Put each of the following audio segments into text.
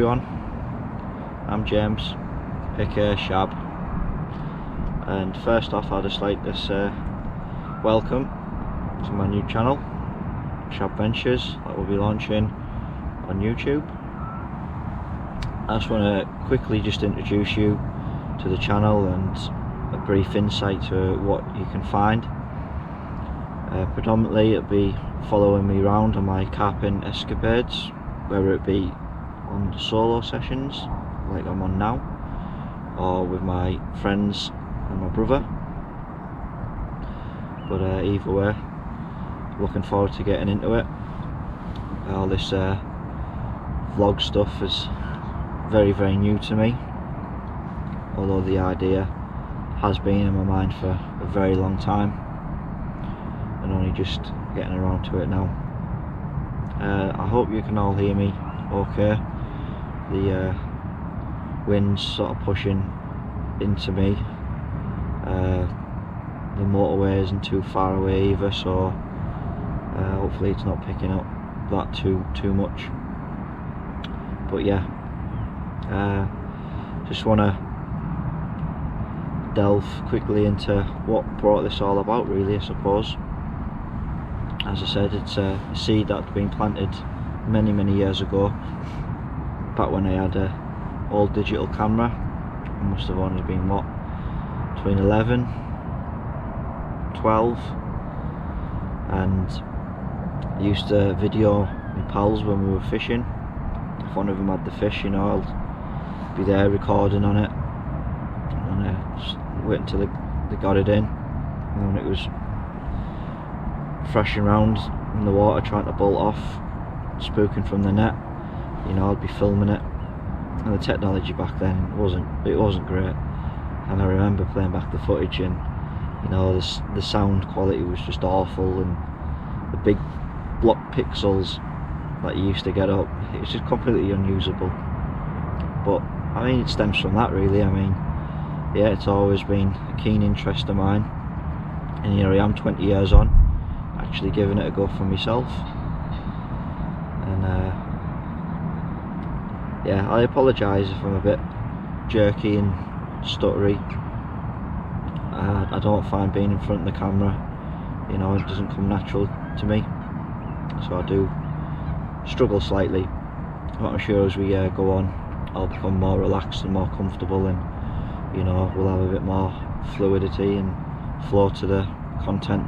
everyone, I'm James, aka Shab, and first off I'd just like to say welcome to my new channel, Shab Ventures, that will be launching on YouTube. I just want to quickly just introduce you to the channel and a brief insight to what you can find. Predominantly it'll be following me around on my carping escapades, whether it be on the solo sessions like I'm on now, or with my friends and my brother. But either way, looking forward to getting into it. All this vlog stuff is very new to me, although the idea has been in my mind for a very long time and only just getting around to it now. I hope you can all hear me okay. The wind's sort of pushing into me. The motorway isn't too far away either, so hopefully it's not picking up that too much. But yeah, just want to delve quickly into what brought this all about, really, I suppose. As I said, it's a seed that had been planted many years ago, back when I had a old digital camera. I must have only been, what, between 11, 12, and I used to video my pals when we were fishing. If one of them had the fish, you know, I'll be there recording on it, and just wait until they got it in, and when it was thrashing around in the water trying to bolt off, spooking from the net, you know, I'd be filming it. And the technology back then wasn't great, and I remember playing back the footage, and you know, the sound quality was just awful, and the big block pixels that you used to get up, it was just completely unusable. But I mean, it stems from that, really. I mean, yeah, it's always been a keen interest of mine, and here I am 20 years on, actually giving it a go for myself. And yeah, I apologise if I'm a bit jerky and stuttery. I don't find being in front of the camera, you know, it doesn't come natural to me, so I do struggle slightly. But I'm sure as we go on, I'll become more relaxed and more comfortable, and you know, we'll have a bit more fluidity and flow to the content.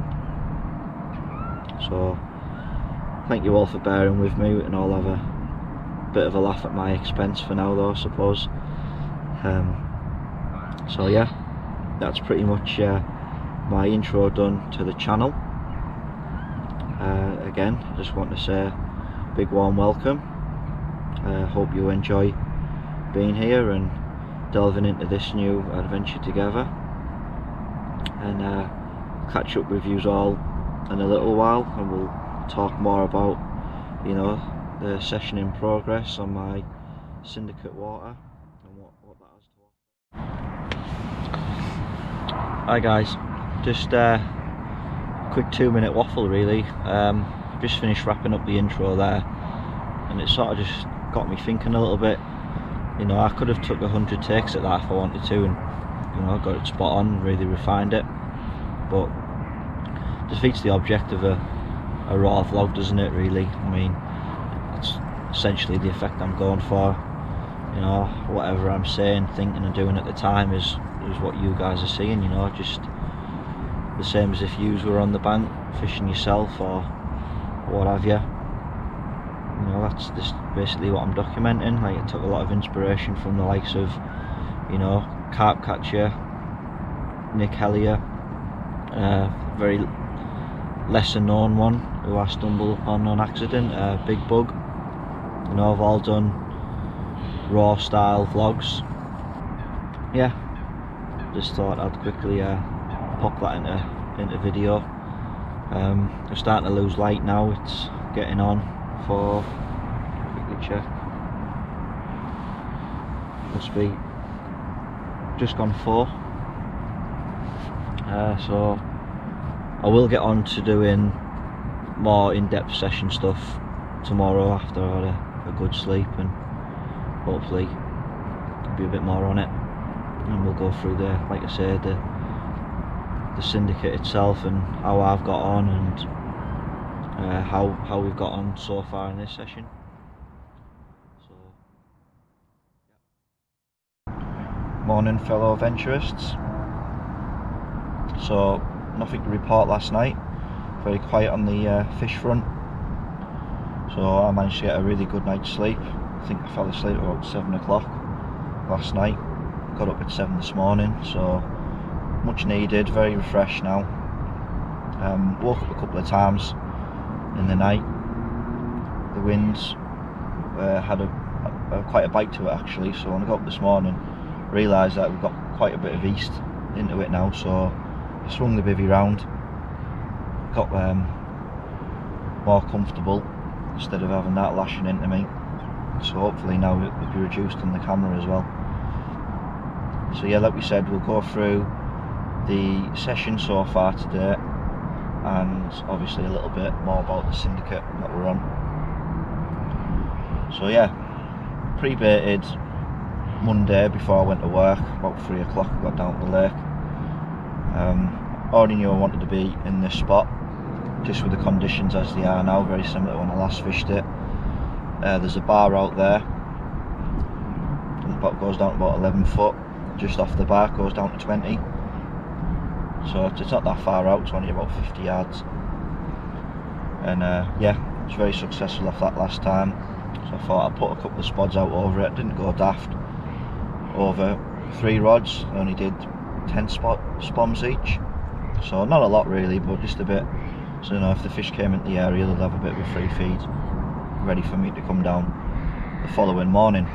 So thank you all for bearing with me, and I'll have a bit of a laugh at my expense for now, though, I suppose. So yeah, that's pretty much my intro done to the channel. Again, I just want to say a big warm welcome. Hope you enjoy being here and delving into this new adventure together, and catch up with you all in a little while, and we'll talk more about, you know, the session in progress on my Syndicate water and what that has to offer. Hi guys, just a quick 2-minute waffle, really. Just finished wrapping up the intro there, and it sort of just got me thinking a little bit. You know, I could have took 100 takes at that if I wanted to, and you know, got it spot on, really refined it, but defeats the object of a raw vlog, doesn't it, really? I mean, it's essentially the effect I'm going for. You know, whatever I'm saying, thinking and doing at the time is what you guys are seeing, you know, just the same as if you were on the bank fishing yourself or what have you. You know, that's just basically what I'm documenting. Like, I took a lot of inspiration from the likes of, you know, Carp Catcher, Nick Hellier, very lesser known one who I stumbled upon on accident, Big Bug. You know, I've all done raw style vlogs. Yeah, just thought I'd quickly pop that into video. I'm starting to lose light now. It's getting on for, quickly check, must be just gone 4. So I will get on to doing more in-depth session stuff tomorrow after I had a good sleep and hopefully there'll be a bit more on it, and we'll go through like I say, the syndicate itself and how I've got on, and how we've got on so far in this session. Morning, fellow venturists. So nothing to report last night, very quiet on the fish front. So I managed to get a really good night's sleep. I think I fell asleep about 7 o'clock last night, got up at 7 this morning, so much needed, very refreshed now. Woke up a couple of times in the night. The winds had quite a bite to it actually, so when I got up this morning realised that we've got quite a bit of east into it now, so I swung the bivvy round, got more comfortable instead of having that lashing into me, so hopefully now it'll be reduced on the camera as well. So yeah, like we said, we'll go through the session so far today, and obviously a little bit more about the syndicate that we're on. So yeah, pre-baited Monday before I went to work, about 3 o'clock I got down to the lake. Already knew I wanted to be in this spot, just with the conditions as they are now, very similar to when I last fished it. There's a bar out there, it goes down to about 11 foot, just off the bar goes down to 20. So it's not that far out, it's only about 50 yards. And yeah, it was very successful off that last time. So I thought I'd put a couple of spods out over it, didn't go daft. Over 3 rods, I only did 10 spoms each. So not a lot really, but just a bit. So you know, if the fish came into the area, they'll have a bit of a free feed, ready for me to come down the following morning.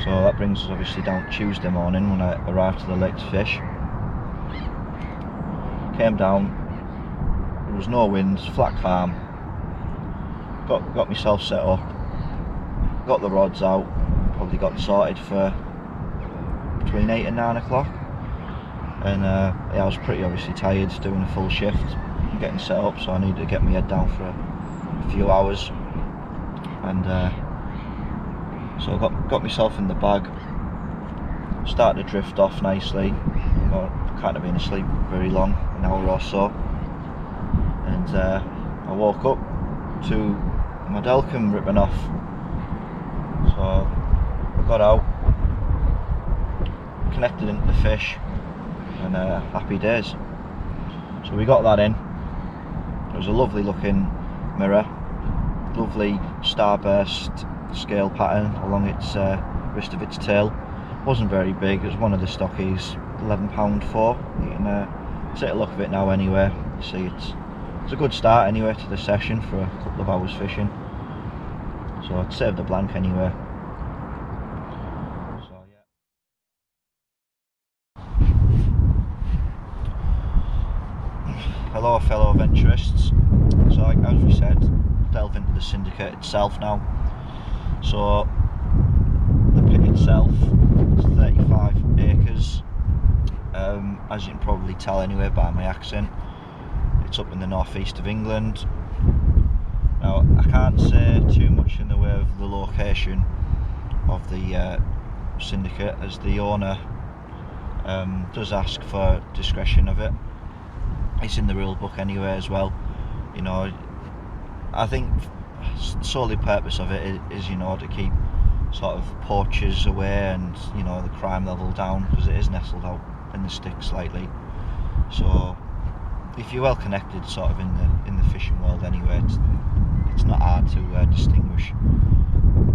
So that brings us obviously down Tuesday morning when I arrived to the lake to fish. Came down, there was no winds, flat calm. Got myself set up, got the rods out, probably got sorted for between 8 and 9 o'clock. And yeah, I was pretty obviously tired, doing a full shift, getting set up, so I needed to get my head down for a few hours. And so I got myself in the bag, started to drift off nicely, you know, kind of been asleep very long, an hour or so. And I woke up to my Delcam ripping off. So I got out, connected into the fish, and happy days. So we got that in. It was a lovely looking mirror, lovely starburst scale pattern along its wrist of its tail. Wasn't very big, it was one of the stockies, £11.4. You can take a look at it now anyway. You see it's a good start anyway to the session for a couple of hours fishing. So I'd save the blank anyway. So yeah. Hello fellow venturists. So as we said, delve into the syndicate itself now. So the pit itself is 35 acres. As you can probably tell anyway by my accent, it's up in the northeast of England. Now I can't say too much in the way of the location of the syndicate, as the owner does ask for discretion of it. It's in the rule book anyway as well. You know, I think solely purpose of it is, you know, to keep sort of poachers away and, you know, the crime level down, because it is nestled out in the sticks slightly. So if you're well connected sort of in the fishing world anyway, it's not hard to distinguish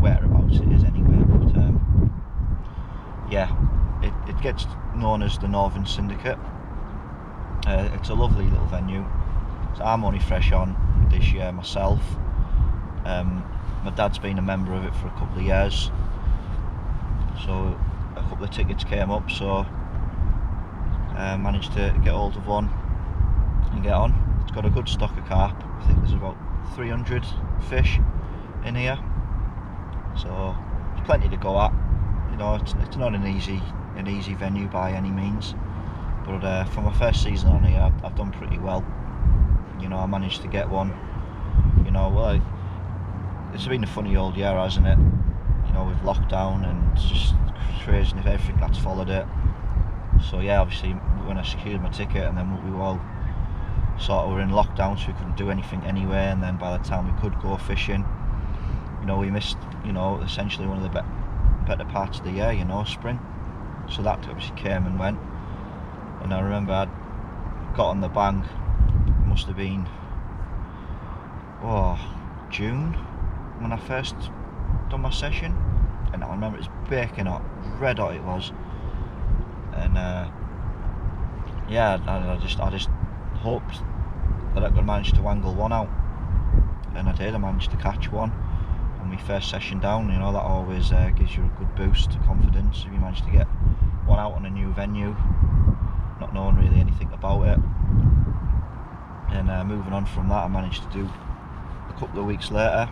whereabouts it is anyway. But yeah, it gets known as the Northern Syndicate. It's a lovely little venue. So I'm only fresh on this year myself. My dad's been a member of it for a couple of years, so a couple of tickets came up, so managed to get hold of one and get on. It's got a good stock of carp. I think there's about 300 fish in here, so there's plenty to go at. You know, it's not an easy venue by any means, but for my first season on here, I've done pretty well. You know, I managed to get one. You know, well, it's been a funny old year, hasn't it? know, with lockdown, and it's just crazy if everything that's followed it. So yeah, obviously when I secured my ticket, and then we were all sort of were in lockdown, so we couldn't do anything anyway, and then by the time we could go fishing, you know, we missed, you know, essentially one of the better parts of the year, you know, spring. So that obviously came and went. And I remember I'd got on the bank, it must have been June when I first done my session, and I remember it was baking hot, red hot it was, and yeah, I just hoped that I could manage to wangle one out, and I did. I managed to catch one on my first session down. You know, that always gives you a good boost to confidence if you manage to get one out on a new venue, not knowing really anything about it. And moving on from that, I managed to do a couple of weeks later.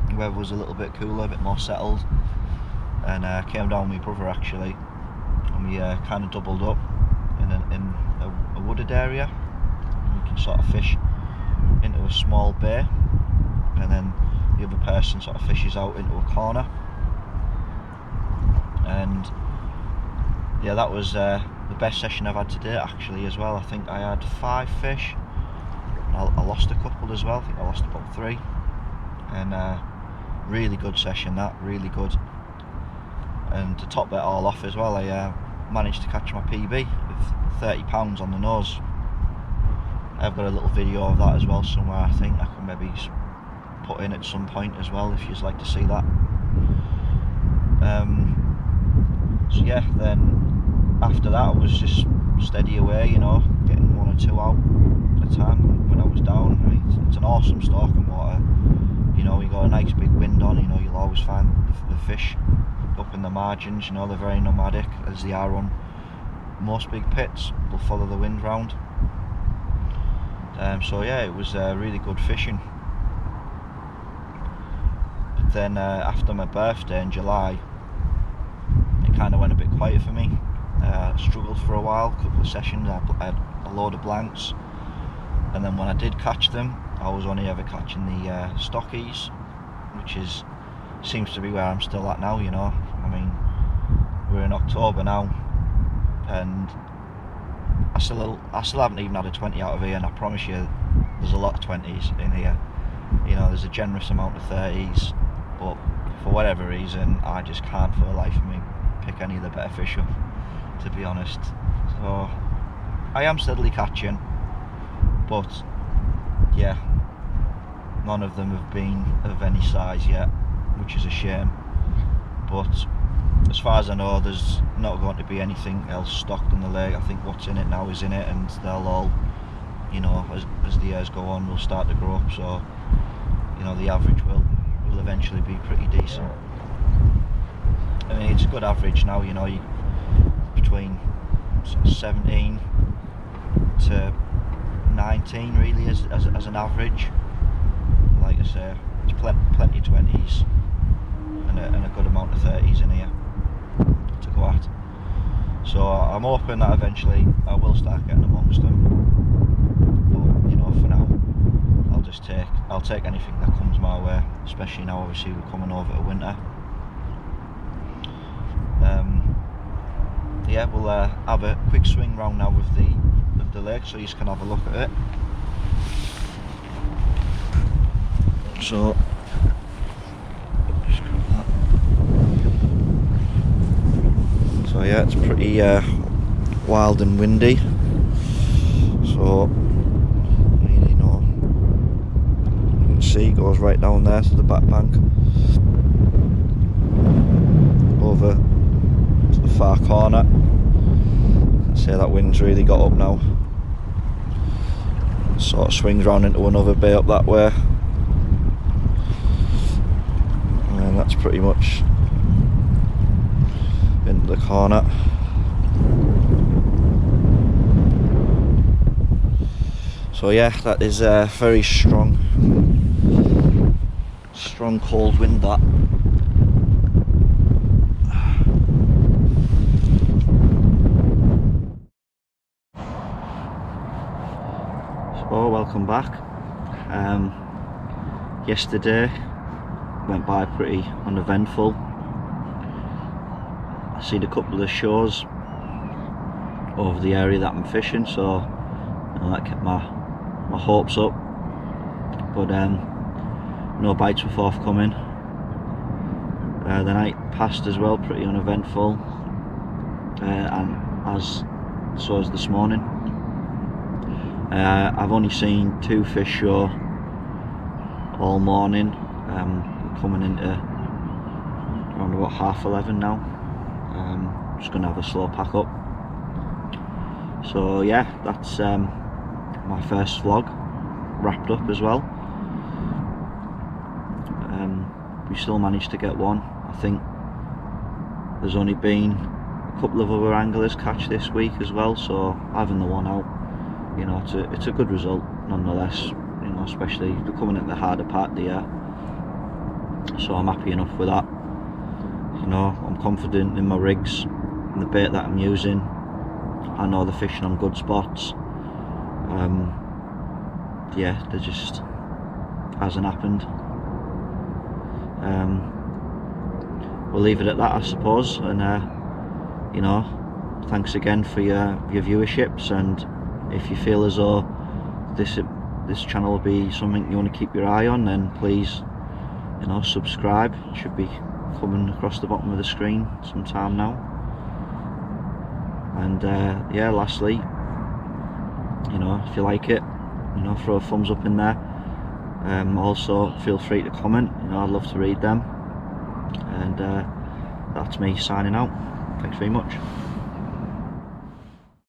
The weather was a little bit cooler, a bit more settled, and came down with my brother actually, and we kind of doubled up in a wooded area. We can sort of fish into a small bay, and then the other person sort of fishes out into a corner. And yeah, that was the best session I've had to date actually as well. I think I had 5 fish. I lost a couple as well. I think I lost about 3. And really good session, that, really good. And to top that all off as well, I managed to catch my PB with 30 pounds on the nose. I've got a little video of that as well somewhere. I think I can maybe put in at some point as well if you'd like to see that. So yeah, then after that I was just steady away, you know, getting 1 or 2 out at a time when I was down. I mean, it's an awesome stalking water. You know, you got a nice big wind on, you know, you'll always find the fish up in the margins, you know, they're very nomadic as they are on most big pits. They'll follow the wind round. So yeah, it was really good fishing. But then after my birthday in July, it kind of went a bit quiet for me. Struggled for a while, a couple of sessions, I had a load of blanks, and then when I did catch them, I was only ever catching the stockies, which seems to be where I'm still at now, you know. I mean, we're in October now, and I still haven't even had a 20 out of here, and I promise you there's a lot of 20s in here. You know, there's a generous amount of 30s, but for whatever reason I just can't for the life of me pick any of the better fish up, to be honest. So I am steadily catching, but yeah, none of them have been of any size yet, which is a shame. But as far as I know, there's not going to be anything else stocked in the lake. I think what's in it now is in it, and they'll all, you know, as the years go on, will start to grow up. So, you know, the average will eventually be pretty decent. I mean, it's a good average now, you know, between sort of 17 to 19 really as an average. Like I say, it's plenty of 20s and a good amount of 30s in here to go at. So I'm hoping that eventually I will start getting amongst them. But you know, for now, I'll take anything that comes my way, especially now obviously we're coming over to winter. Yeah, we'll have a quick swing round now with the lake, so you can have a look at it. So just grab that. So yeah, it's pretty wild and windy. So really, you know, you can see it goes right down there to the back bank, over to the far corner. I'd say that wind's really got up now. Sort of swings round into another bay up that way, and that's pretty much into the corner. So yeah, that is a very strong cold wind, that. So welcome back. Yesterday went by pretty uneventful. I seen a couple of shows over the area that I'm fishing, so you know, that kept my hopes up. But no bites were forthcoming. The night passed as well, pretty uneventful, and so as this morning. I've only seen 2 fish show all morning. Coming into around about 11:30 now. Just gonna have a slow pack up. So yeah, that's my first vlog wrapped up as well. We still managed to get one. I think there's only been a couple of other anglers catch this week as well, so having the one out, you know, it's a good result nonetheless, you know, especially coming at the harder part of the year. So I'm happy enough with that. You know, I'm confident in my rigs and the bait that I'm using. I know they're fishing on good spots. Yeah, they just hasn't happened. We'll leave it at that, I suppose, and you know, thanks again for your viewerships, and if you feel as though this channel will be something you want to keep your eye on, then please, you know, subscribe. It should be coming across the bottom of the screen sometime now. And yeah, lastly, you know, if you like it, you know, throw a thumbs up in there. Also feel free to comment, you know, I'd love to read them. And that's me signing out. Thanks very much.